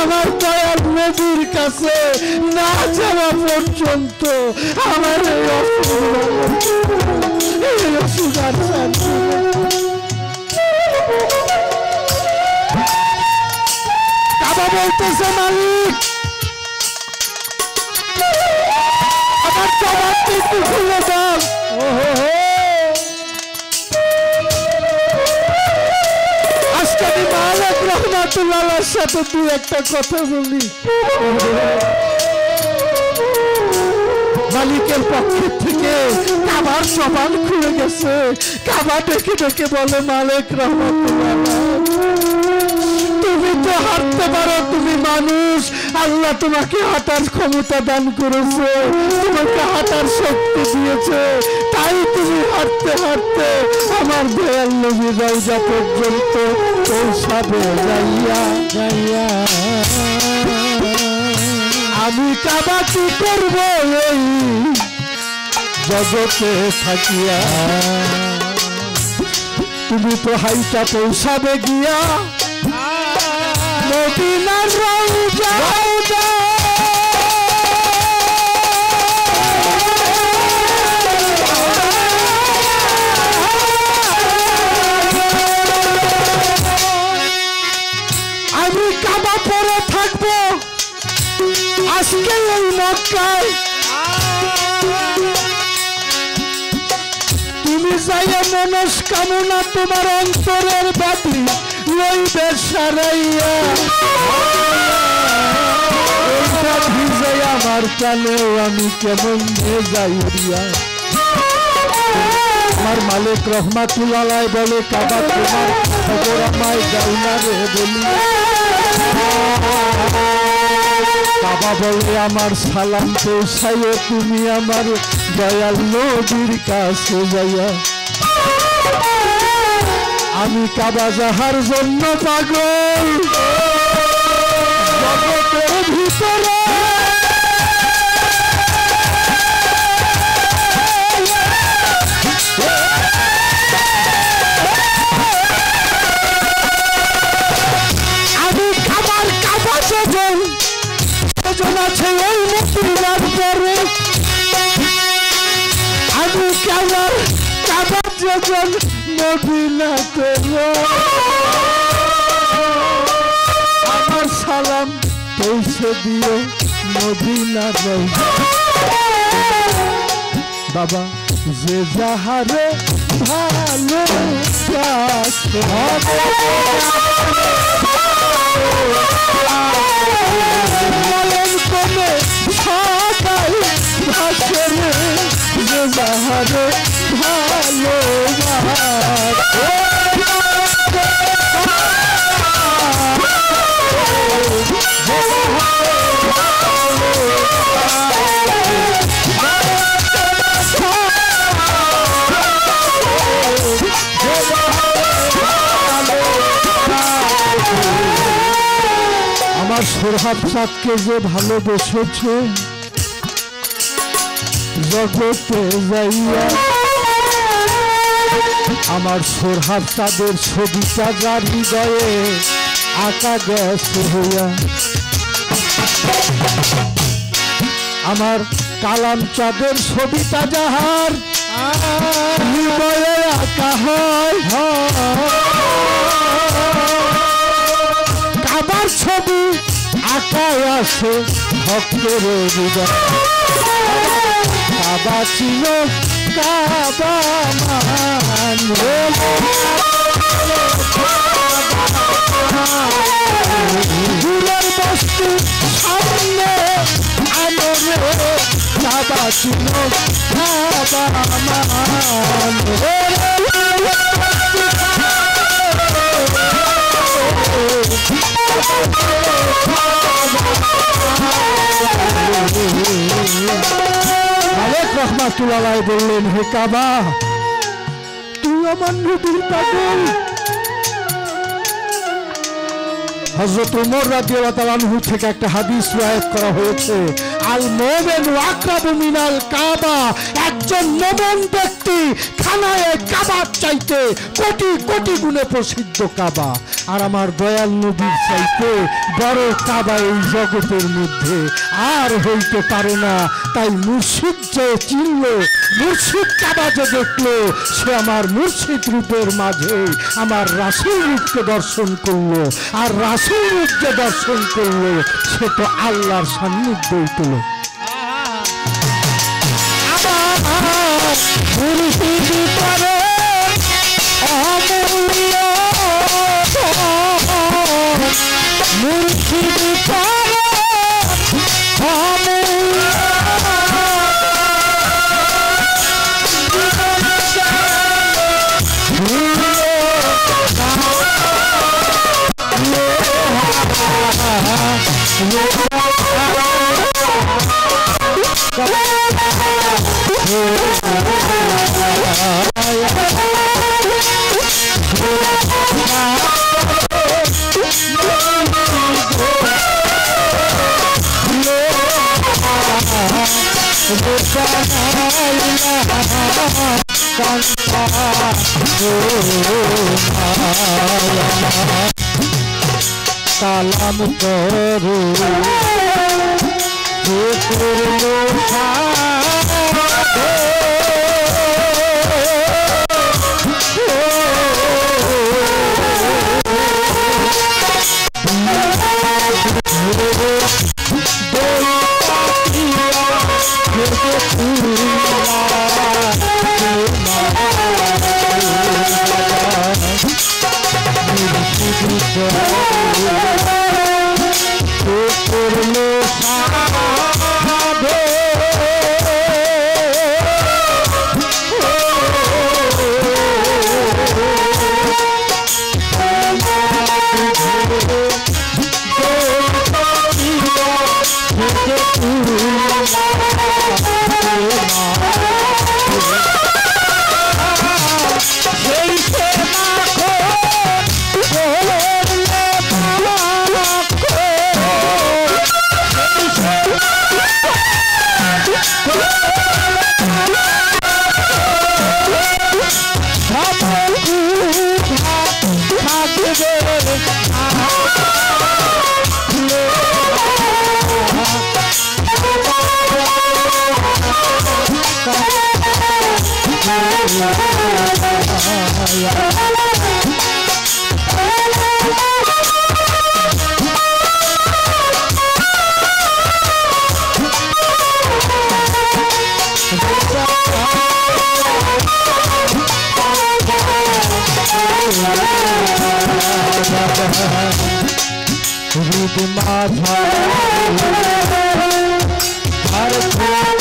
Speaker 1: আমার দয়াল নবীর কাছে না যাওয়া পর্যন্ত আমার এই অসুখ আর শান্তি। কাবা বলতেছে, মালিক একটু খুলে দাও। আজকে আমি মালিক রহমাতুল্লাহর সাথে তুই একটা কথা বলি। মালিকের পক্ষে থেকে কাবার জবান খুলে গেছে। কাবা ডেকে ডেকে বলে, মালিক রহমাতুল্লাহ, তুমি তো হাঁটতে পারো, তুমি মানুষ, আল্লাহ তোমাকে হাঁটার ক্ষমতা দান করেছে, তোমাকে হাঁটার শক্তি দিয়েছে, তাই তুমি হাঁটতে হাঁটতে আমার দয়াল নবী রওজা পর্যন্ত পৌঁছাবে যাইয়া যাইয়া। আমি কাবা কি করব এই জগতে থাকিয়া? তুমি তো হাইটা পৌঁছাবে গিয়া মদিনার রওজা। আমি কাবা পরে থাকবো আজকে এই মক্কায়। তুমি যাইয়া মনস্কামনা তোমার অন্তরের ব্যাধি লইবে সারাইয়া। ভিজে আমার কানেও আমি কেমন যাই উড়িয়া। আমার মালিক রহমাতুল্লাহ বলে, কাবা তোমার খবর আমায় যাই না রে বলিয়া। বাবা বলে, আমার সালাম পৌঁছাইয়ে তুমি আমার দয়াল নবীর কাছে যাইয়া। আমি কাবা যাহার জন্য পাগল জগতের ভিতরে, আমি কাবার কাবা যখন আছে ওই মদিনার পরে, আমি কাবার কাবার যখন মদিনাতে আমার সালাম পৌঁছে দিও মদিনার রওজা। বাবা যে যাহারে ভালো সবাই ভাসে রে, যে যাহারে ভালো আমার সোহাব চাঁদকে যে ভালোবেসেছে জগতে যাইয়া, আমার সোহাব চাঁদের ছবিটা যার হৃদয়ে আঁকা গেছে হইয়া। আমার কালাম চাঁদের ছবিটা যাহার হৃদয়ে আঁকা হয়, কাবার ছবি আঁকায় আছে ভক্তের হৃদয়। কাবা ছিল কাবা মান দূরের বস্তু সামনে আনরে, কাবা ছিল কাবা মান। মালিক রহমাতুল্লাহ বললেন, হে কাবা, তুই আমার নবীর পাগল। হযরত ওমর রাদিয়াল্লাহু আনহু থেকে একটা হাদিস রওয়ায়াত করা হয়েছে, আল মুমিনু আকরাবু মিনাল কাবা, একজন মুমিন ব্যক্তি খানায়ে কাবার চাইতে কোটি কোটি গুণে প্রসিদ্ধ কাবা। আর আমার দয়াল নবীর চাইতে বড় কাবা এই জগতের মধ্যে আর হইতে পারে না। তাই মুর্শিদ যে চিনল, মুর্শিদ কাবা যে দেখলো, সে আমার মুর্শিদ রূপের মাঝে আমার রাসূল রূপকে দর্শন করলো। আর রাসূল রূপ যে দর্শন করলো, সে তো আল্লাহর সান্নিধ্যই পেল। আমার
Speaker 3: সালাম করো যে করলো সাধে মাঝা আর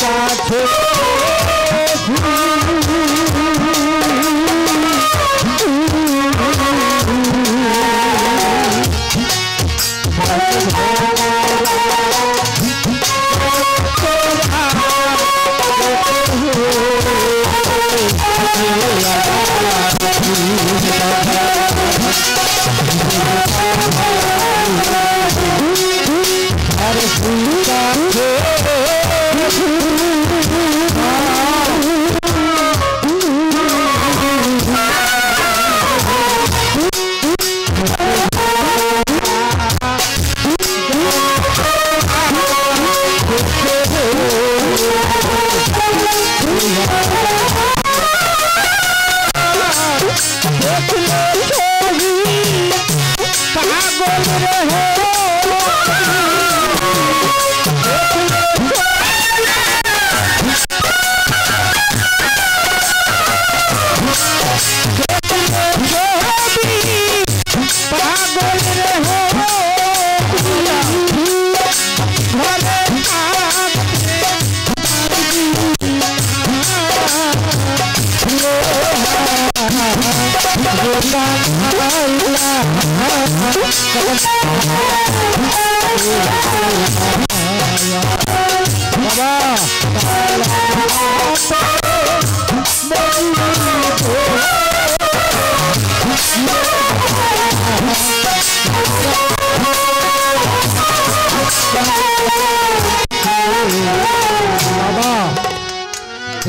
Speaker 3: কাছে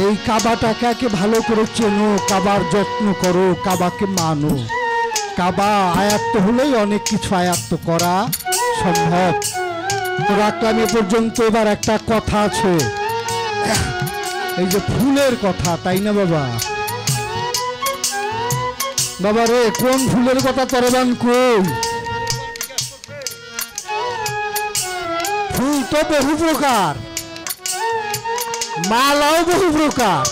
Speaker 3: এই কাবাটাকে ভালো করে চেনো, কাবার যত্ন করো, কাবাকে মানো। কাবা আয়ত্ত হলেই অনেক কিছু আয়ত্ত করা সম্ভব। তো রাখলাম এ পর্যন্ত। এবার একটা কথা আছে, এই যে ফুলের কথা, তাই না বাবা? বাবা রে, কোন ফুলের কথা তোর বান কই? ফুল তো বহু প্রকার, মালাও বহু প্রকার।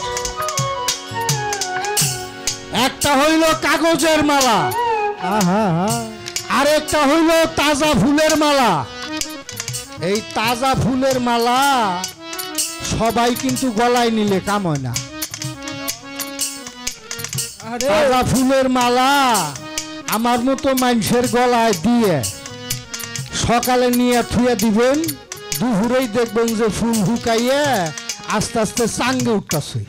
Speaker 3: একটা হইল কাগজের মালা, আর একটা হইল তাজা ফুলের মালা। এই তাজা ফুলের মালা সবাই কিন্তু গলায় নিলে কাম হয় না। তাজা ফুলের মালা আমার মতো মানুষের গলায় দিয়ে সকালে নিয়ে থুয়ে দিবেন, দুপুরেই দেখবেন যে ফুল হুকাইয়ে আস্তে আস্তে চাঙ্গে উঠতেছে।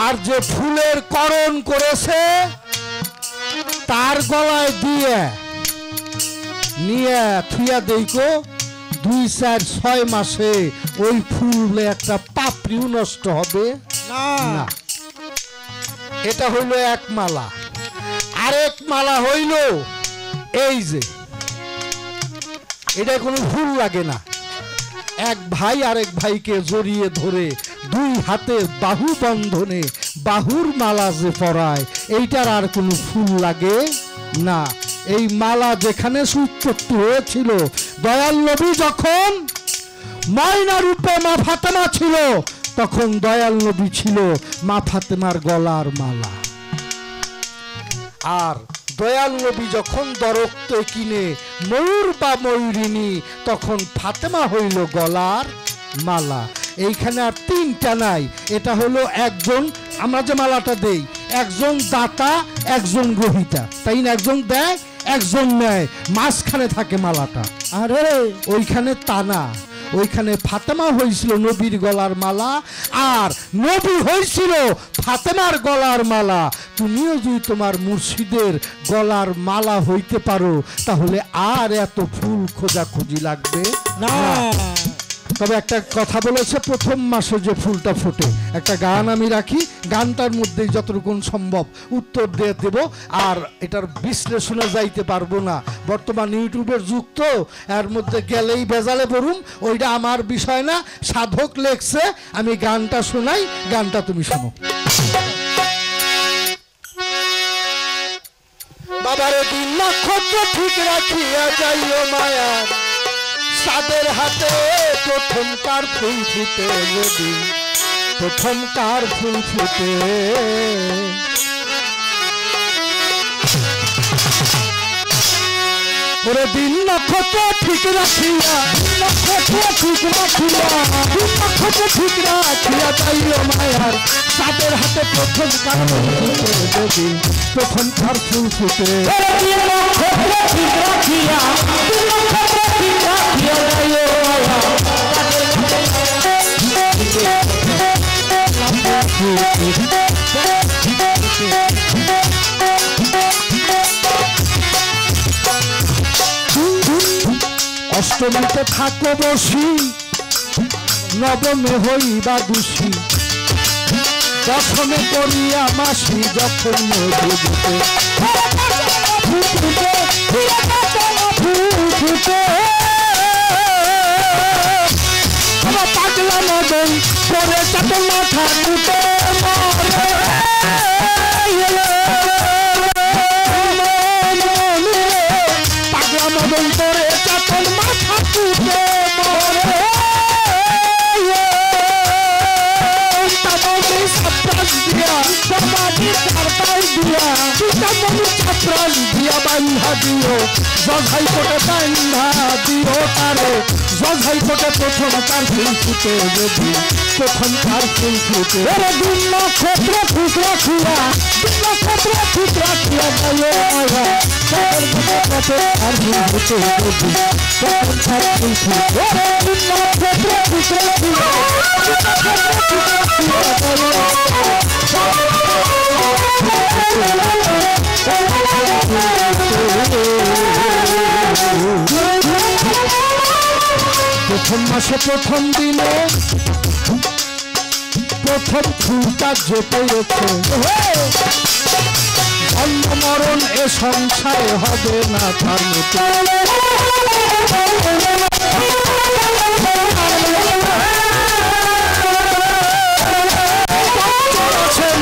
Speaker 3: আর যে ফুলের করণ করেছে তার গলায় দিয়ে নিয়ে থুয়া দেখো 2, 4, 6 মাসে ওই ফুলে একটা পাপড়িও নষ্ট হবে না।
Speaker 1: এটা হইল এক মালা। আরেক মালা হইল এই যে, এটা কোনো ফুল লাগে না। এক ভাই আরেক ভাইকে জড়িয়ে ধরে দুই হাতে বাহু বন্ধনে বাহুর মালা যে পরায়, এইটার আর কোনো ফুল লাগে না। এই মালা যেখানে উৎপত্তি হয়েছিল, দয়াল নবী যখন ময়না রূপে মা ফাতেমা ছিল, তখন দয়াল নবী ছিল মা ফাতেমার গলার মালা। আর দয়াল নবী যখন দরক্ত কিনে ময়ূর বা ময়ূরিনী, তখন ফাতেমা হইল গলার মালা। এইখানে আর তিনটা নাই। এটা হলো একজন, আমরা যে মালাটা দেই, একজন দাতা একজন গ্রহীতা, তাই না? একজন দেয় একজন নেয়, মাঝখানে থাকে মালাটা। আরে ওইখানে তা না, ওইখানে ফাতেমা হয়েছিল নবীর গলার মালা, আর নবী হয়েছিল ফাতেমার গলার মালা। তুমিও যদি তোমার মুর্শিদের গলার মালা হইতে পারো, তাহলে আর এত ফুল খোঁজাখুঁজি লাগবে না। তবে একটা কথা বলেছে, প্রথম মাসে যে ফুলটা ফোটে, একটা গান আমি রাখি, গানটার মধ্যে যতটুকু সম্ভব উত্তর দিয়ে দেব। আর এটার বিশ্লেষণে যাইতে পারবো না, বর্তমান ইউটিউবের যুগ তো, এর মধ্যে গেলেই বেজালে পড়ুম, ওইটা আমার বিষয় না। সাধক লেখছে, আমি গানটা শোনাই, গানটা তুমি শোনো। বাবারে দিন নক্ষত্র ঠিক রাখিয়া যাইও মায়ার, সাদের হাতে প্রথমকার ফুল ফুটে, যদি প্রথমকার ফুল ফুটে। ওরে দিন নক্ষত্র ঠিক রাখিয়া, নক্ষত্র ঠিক রাখিয়া, নক্ষত্র ঠিক রাখিয়া যাইও মায়ার, সাদের হাতে প্রথমকার ফুল ফুটে, যদি প্রথমকার ফুল ফুটে। নক্ষত্র ঠিক রাখিয়া, নক্ষত্র ঠিক রাখিয়া যাইও মায়ার, অষ্টমীতে থাকো বসি, নবমে হইবা দোষী, দশমে করিয়া মাসি, যখন পাগলা মদন পরে চাটল মাথা কুটে, পাগলা মদন পরে চাটল মাথা কুটে মরে। ছাত্রাস দিয়া সমাধি চারপাশ দিয়া, ছাত্রাস দিয়া বান্ধা দিও, জঝাই কোটে বান্ধা দিও তারে, জঝাই কোটে প্রথম তার ফুল ফুটে, যদি প্রথম তার ফুল ফুটে। ওরে দিন নক্ষত্র ঠিক রাখিয়া, দিন নক্ষত্র ঠিক রাখিয়া যাইও মায়া, তার ফুল ফুটে, যদি প্রথম তার ফুল ফুটে। ওরে দিন নক্ষত্র ঠিক রাখিয়া, প্রথম মাসে প্রথম দিনে প্রথম ফুলটা যে পেয়েছে, জন্ম মরণ এ সংসারে হবে না তার মতো।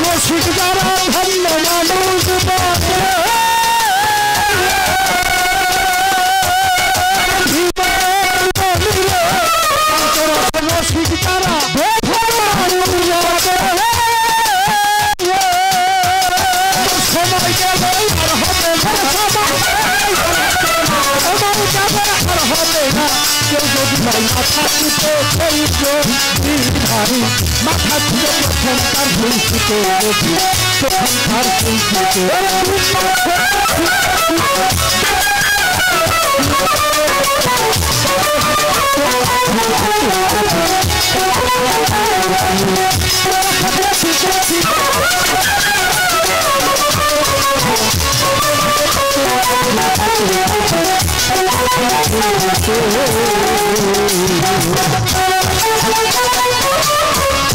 Speaker 1: রসিক যারা ধন্য মানুষ রসিক যারা সময় গেলে আর হবে না, আর হবে না। কেউ যদি ভাই মাথা তুলে ভাই মাথা তুলে প্রথম তার ফুল ফুটে, প্রথম তার ফুল ফুটে।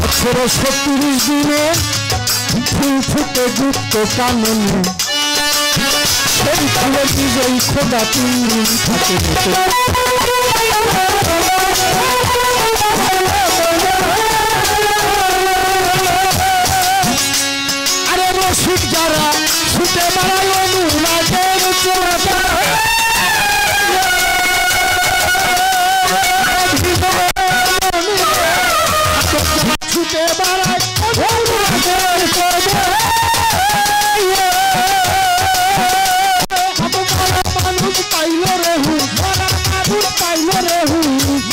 Speaker 1: বছরে ৩৬ দিনে
Speaker 3: ফুল ফুটে গুপ্ত কাননে সেই ফুলে নিজেই খোদা 3 দিন থাকে বসে। আরে রসিক যারা ছুটে বেড়ায় অনুরাগের চোরাটা ছুটে বেড়ায় অনুরাগের চোরাটা মানুষ পাইল রে হু মানুষ পাইল রে হু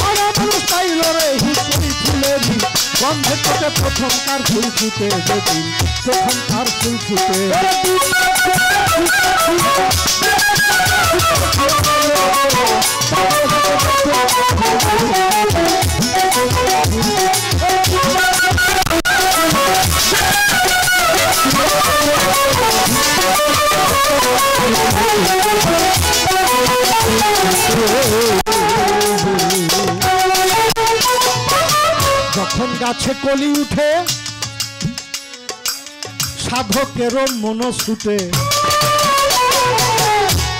Speaker 3: মানুষ পাইল রে হু করি ফুলেরি গন্ধে তোকে প্রথমকার ফুল ফুটে যেদিন প্রথমকার ফুল ফুটে যখন গাছে কলি উঠে সাধকেরও মন ছুটে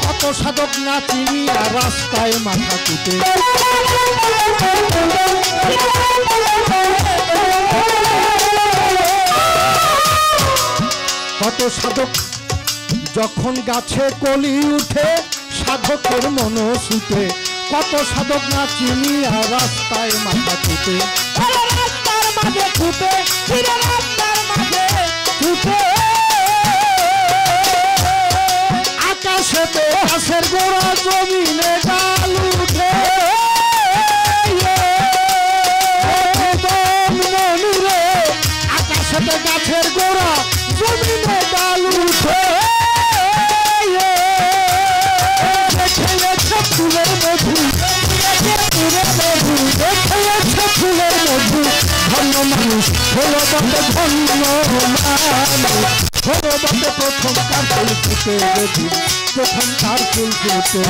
Speaker 3: কত সাধক না চিনি আর রাস্তায় মাথা কুটে কত সাধক যখন গাছে কলি উঠে সাধকের মন ছুটে কত সাধক না চিনি আর রাস্তায় মাথা কুটে রাস্তার মাঝে ছুটে রাস্তার মাঝে ছুটে আকাশেতে গাছের গোড়া জমিনে ডাল উঠে মনুরে আকাশেতে গাছের গোড়া জমিনে ডাল উঠে ফুলের মধু ফুলের মধু ধন্য মানুষ হলো বটে ধন্য মানুষ হলো বটে প্রথমকার ফুল ফুটে যদি প্রথমকার ফুল ফুটে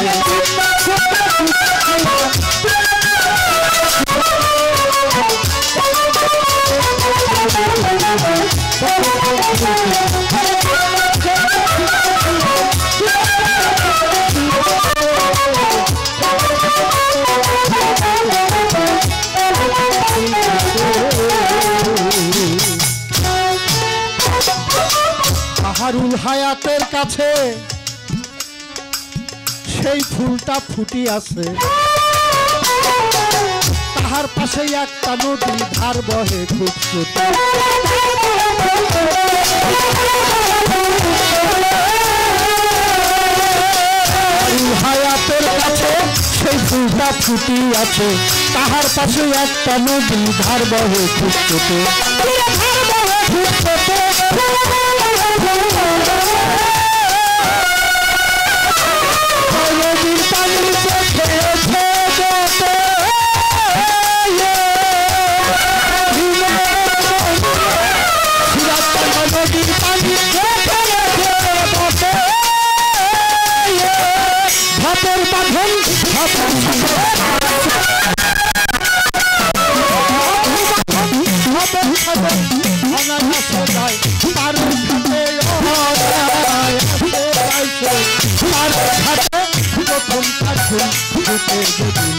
Speaker 3: বাহারুল হায়াতের কাছে সেই ফুলটা ফুটি আছে তাহার পাশে একটা নদী ধার বহে খুব ছোট হায়াতের কাছে সেই ফুলটা ফুটি আছে তাহার পাশে একটা নদী ধার বহে খুব ছোট নদীর পানি নদীর পানি ভাতের বাঁধন প্রথমকার ফুল ফুটে যেদিন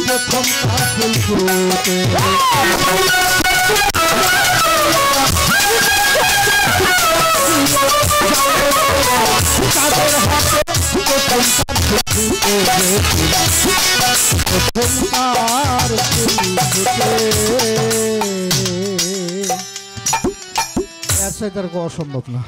Speaker 3: প্রথমকার ফুল ফুটে তাদের হাতে প্রথমকার ফুল ফুটে প্রথমকার ফুল ফুটে এর সাথে আর অসম্ভব না।